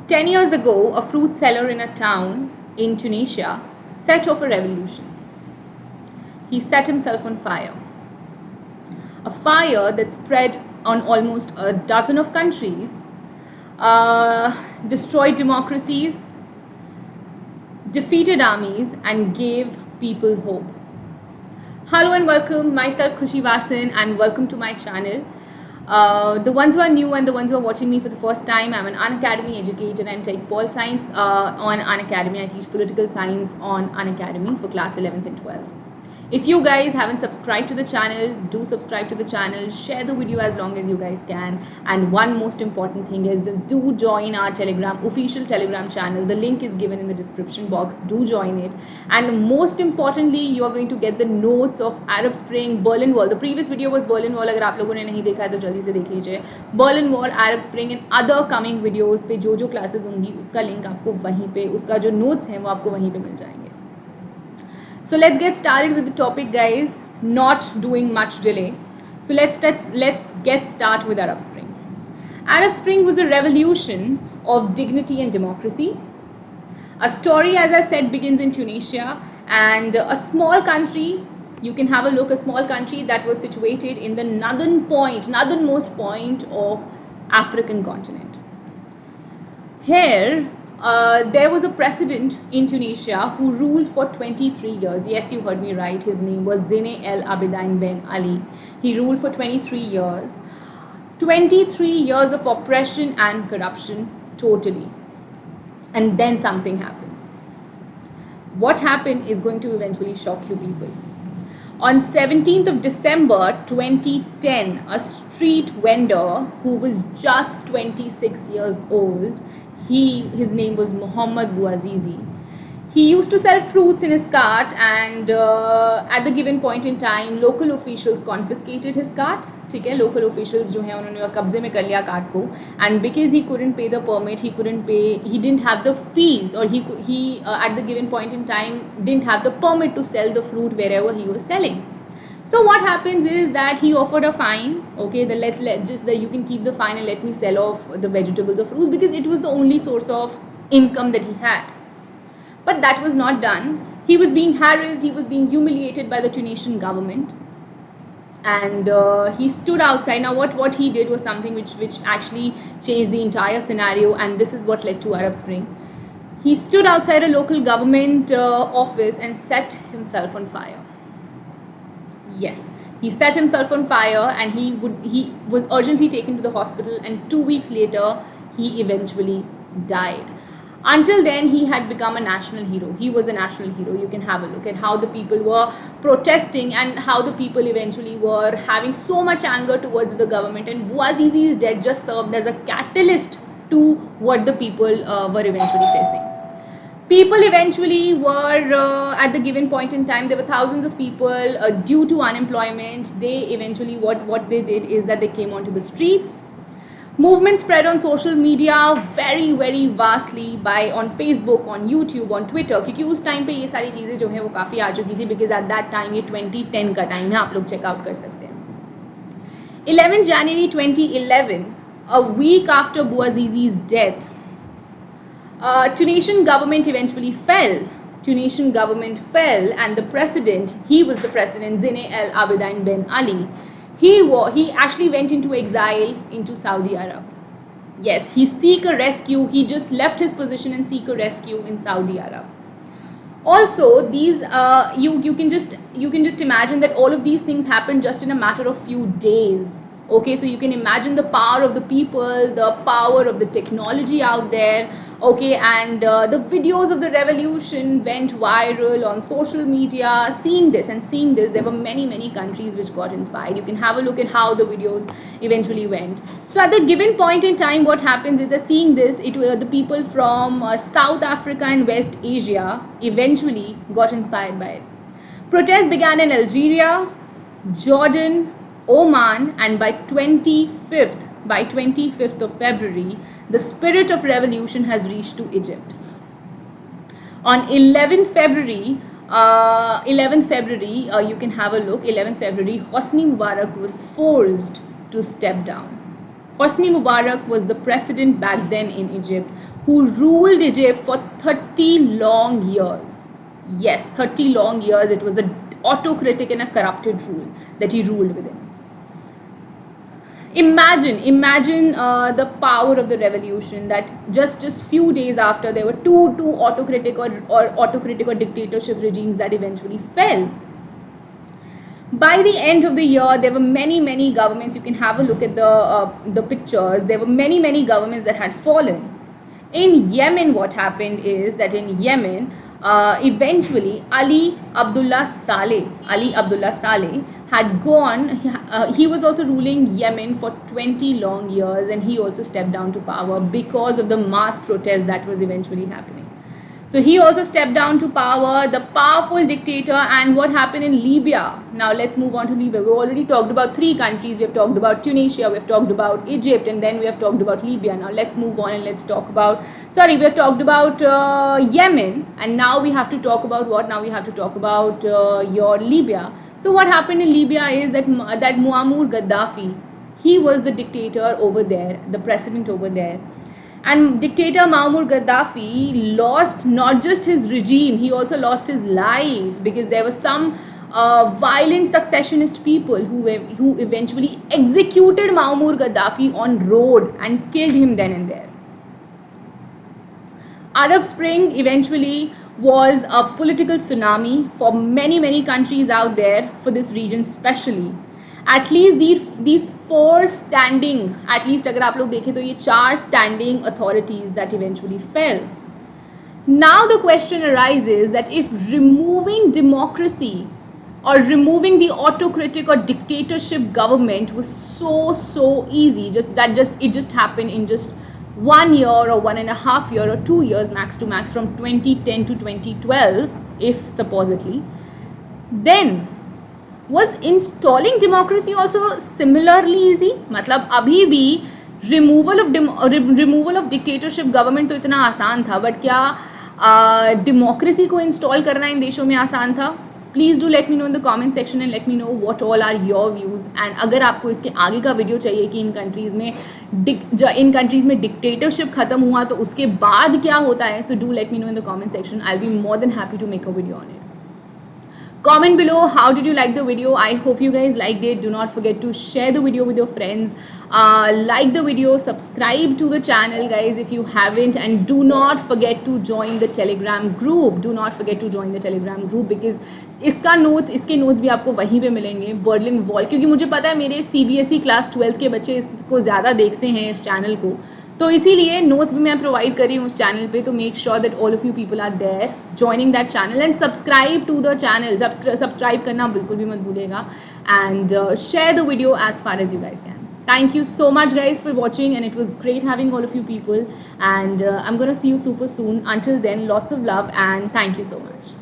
10 years ago, a fruit seller in a town in Tunisia set off a revolution. He set himself on fire. A fire that spread on almost a dozen of countries, destroyed democracies, defeated armies, and gave people hope. Hello and welcome, myself Khushi Vasan, and welcome to my channel. The ones who are new and the ones who are watching me for the first time, I'm an Unacademy educator and take Pol Science on Unacademy. I teach political science on Unacademy for class 11th and 12th. If you guys haven't subscribed to the channel, do subscribe to the channel, share the video as long as you guys can. And one most important thing is do join our official Telegram channel. The link is given in the description box. Do join it. And most importantly, you are going to get the notes of Arab Spring, Berlin Wall. The previous video was Berlin Wall. अगर आप लोगों ने नहीं देखा है तो जल्दी से देख लीजिए. Berlin Wall, Arab Spring and other coming videos पे जो classes होंगी उसका link आपको वहीं पे, उसका जो notes हैं वो आपको वहीं पे मिल जाएंगे. So let's get started with the topic, guys. Not doing much delay. So let's get started with Arab Spring. Arab Spring was a revolution of dignity and democracy. A story, as I said, begins in Tunisia, and a small country. You can have a look. A small country that was situated in the northernmost point of African continent. Here, there was a president in Tunisia who ruled for 23 years. Yes, you heard me right. His name was Zine El Abidine Ben Ali. He ruled for 23 years. 23 years of oppression and corruption, totally. And then something happens. What happened is going to eventually shock you people. On 17th of December 2010, a street vendor who was just 26 years old, his name was Mohammed Bouazizi. He used to sell fruits in his cart, and at the given point in time, local officials confiscated his cart. ठीक है, local officials जो हैं उन्होंने कब्जे में कर लिया cart को, and because he couldn't pay the permit, he didn't have the fees, or he at the given point in time didn't have the permit to sell the fruit wherever he was selling. So what happens is that he offered a fine. Okay, you can keep the fine and let me sell off the vegetables or fruits, because it was the only source of income that he had. But that was not done. He was being harassed, he was being humiliated by the Tunisian government, and he stood outside. Now what he did was something which actually changed the entire scenario, and this is what led to Arab Spring. He stood outside a local government office and set himself on fire. Yes, he set himself on fire, and he was urgently taken to the hospital, and 2 weeks later he eventually died. Until then, he had become a national hero. He was a national hero. You can have a look at how the people were protesting and how the people eventually were having so much anger towards the government, and Bouazizi's death just served as a catalyst to what the people were eventually facing. People eventually were, at the given point in time, there were thousands of people due to unemployment. They eventually, what they did is that they came onto the streets. Movement spread on social media very very vastly, on Facebook, on YouTube, on Twitter, क्योंकि उस time पे ये सारी चीज़ें जो हैं वो काफ़ी आ चुकी थी, because at that time ये 2010 का टाइम है, आप लोग चेकआउट कर सकते हैं. 11 January 2011, a week after Bouazizi's death, Tunisian government eventually fell. Tunisian government fell, and the president, he was the president, Zine El Abidine Ben Ali. He actually went into exile into Saudi Arabia. Yes, he seek a rescue. He just left his position and seek a rescue in Saudi Arabia. Also, these you can just imagine that all of these things happened just in a matter of few days. Okay, so you can imagine the power of the people, the power of the technology out there. Okay, and the videos of the revolution went viral on social media. Seeing this, there were many countries which got inspired. You can have a look at how the videos eventually went. So at the given point in time, what happens is that seeing this, the people from South Africa and West Asia eventually got inspired by it. Protests began in Algeria, Jordan, Oman, and by 25th of February, the spirit of revolution has reached to Egypt. On 11th February, you can have a look. 11th February, Hosni Mubarak was forced to step down. Hosni Mubarak was the president back then in Egypt who ruled Egypt for 30 long years. Yes, 30 long years. It was an autocratic and a corrupted rule that he ruled within. Imagine the power of the revolution, that just few days after there were two autocratic or autocratic or dictatorship regimes that eventually fell. By the end of the year, there were many governments. You can have a look at the pictures. There were many governments that had fallen. In Yemen, what happened is that in Yemen, eventually Ali Abdullah Saleh had gone. He was also ruling Yemen for 20 long years, and he also stepped down to power because of the mass protest that was eventually happening. So he also stepped down to power, the powerful dictator. And what happened in Libya? Now let's move on to Libya. We've already talked about 3 countries. We've talked about Tunisia, we've talked about Egypt, and then we have talked about Libya. Now let's move on and let's talk about, we have talked about Yemen, and now we have to talk about what? Now we have to talk about your Libya. So what happened in Libya is that Muammar Gaddafi, he was the dictator over there, the president over there. And dictator Muammar Gaddafi lost not just his regime, he also lost his life, because there were some violent successionist people who eventually executed Muammar Gaddafi on road and killed him then and there. Arab Spring eventually was a political tsunami for many countries out there, for this region especially. At least these 4 standing, at least अगर आप लोग देखें तो ये 4 standing authorities that eventually fell. Now the question arises that if removing democracy or removing the autocratic or dictatorship government was so easy, it just happened in just 1 year or 1.5 years or 2 years max to max, from 2010 to 2012, if supposedly, then was installing democracy also similarly easy? मतलब अभी भी removal of dictatorship government तो इतना आसान था, but क्या democracy को install करना इन देशों में आसान था? Please do let me know in the comment section and let me know what all are your views. And अगर आपको इसके आगे का वीडियो चाहिए कि इन कंट्रीज़ में dictatorship खत्म हुआ तो उसके बाद क्या होता है, so do let me know in the comment section. I'll be more than happy to make a video on it. Comment below, how did you like the video? I hope you guys liked it. Do not forget to share the video with your friends. Like the video, subscribe to the channel guys if you haven't, and do not forget to join the Telegram group. Do not forget to join the Telegram group, because इसके notes भी आपको वहीं पे मिलेंगे, Berlin wall, क्योंकि मुझे पता है मेरे CBSE क्लास 12 के बच्चे इसको ज़्यादा देखते हैं, इस चैनल को, तो इसीलिए नोट्स भी मैं प्रोवाइड कर रही हूँ उस चैनल पे. तो make sure that all of you people are there joining that channel, and subscribe to the channel. Subscribe करना बिल्कुल भी मत भूलिएगा, and share the video as far as you guys can. Thank you so much guys for watching, and it was great having all of you people, and I'm gonna see you super soon. Until then, lots of love and thank you so much.